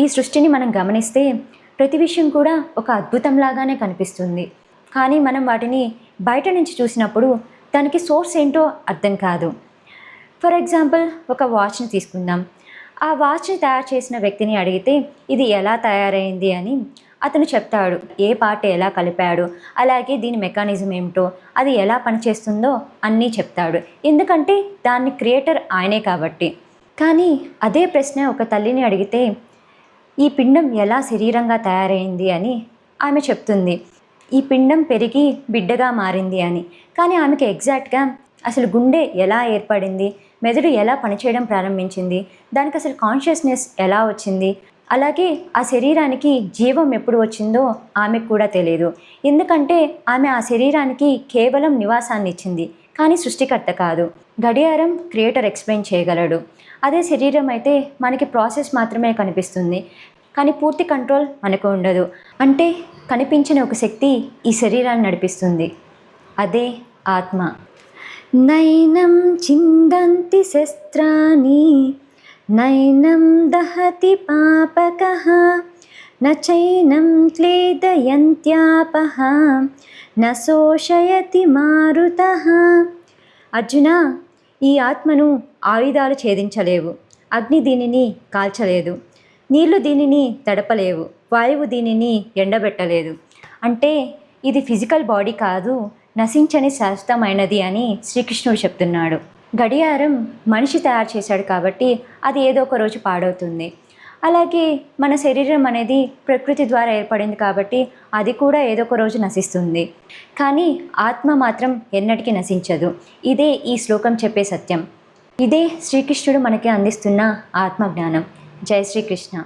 ఈ సృష్టిని మనం గమనిస్తే ప్రతి విషయం కూడా ఒక అద్భుతంలాగానే కనిపిస్తుంది. కానీ మనం వాటిని బయట నుంచి చూసినప్పుడు దానికి సోర్స్ ఏంటో అర్థం కాదు. ఫర్ ఎగ్జాంపుల్, ఒక వాచ్ని తీసుకుందాం. ఆ వాచ్ని తయారు చేసిన వ్యక్తిని అడిగితే ఇది ఎలా తయారైంది అని అతను చెప్తాడు. ఏ పార్ట్ ఎలా కలిపాడు, అలాగే దీని మెకానిజం ఏమిటో, అది ఎలా పనిచేస్తుందో అన్నీ చెప్తాడు. ఎందుకంటే దాన్ని క్రియేటర్ ఆయనే కాబట్టి. కానీ అదే ప్రశ్న ఒక తల్లిని అడిగితే ఈ పిండం ఎలా శరీరంగా తయారైంది అని ఆమె చెప్తుంది. ఈ పిండం పెరిగి బిడ్డగా మారింది అని. కానీ ఆమెకి ఎగ్జాక్ట్గా అసలు గుండె ఎలా ఏర్పడింది, మెదడు ఎలా పనిచేయడం ప్రారంభించింది, దానికి అసలు కాన్షియస్నెస్ ఎలా వచ్చింది, అలాగే ఆ శరీరానికి జీవం ఎప్పుడు వచ్చిందో ఆమెకు కూడా తెలియదు. ఎందుకంటే ఆమె ఆ శరీరానికి కేవలం నివాసాన్ని ఇచ్చింది, కానీ సృష్టికర్త కాదు. గడియారం క్రియేటర్ ఎక్స్ప్లెయిన్ చేయగలడు. అదే శరీరం అయితే మనకి ప్రాసెస్ మాత్రమే కనిపిస్తుంది, కానీ పూర్తి కంట్రోల్ మనకు ఉండదు. అంటే కనిపించిన ఒక శక్తి ఈ శరీరాన్ని నడిపిస్తుంది, అదే ఆత్మ. నైనం చిందంతి శస్త్రాని నైనం దహతి పాపకః నచైనం క్లేదయంత్యాపః న శోషయతి మారుతః. అర్జున, ఈ ఆత్మను ఆయుధాలు ఛేదించలేవు, అగ్ని దీనిని కాల్చలేదు, నీళ్లు దీనిని తడపలేవు, వాయువు దీనిని ఎండబెట్టలేదు. అంటే ఇది ఫిజికల్ బాడీ కాదు, నశించని శాశ్వతమైనది అని శ్రీకృష్ణుడు చెప్తున్నాడు. గడియారం మనిషి తయారు చేశాడు కాబట్టి అది ఏదో ఒక రోజు పాడవుతుంది. అలాగే మన శరీరం అనేది ప్రకృతి ద్వారా ఏర్పడింది కాబట్టి అది కూడా ఏదో ఒక రోజు నశిస్తుంది. కానీ ఆత్మ మాత్రం ఎన్నటికీ నశించదు. ఇదే ఈ శ్లోకం చెప్పే సత్యం. ఇదే శ్రీకృష్ణుడు మనకి అందిస్తున్న ఆత్మజ్ఞానం. జై శ్రీకృష్ణ.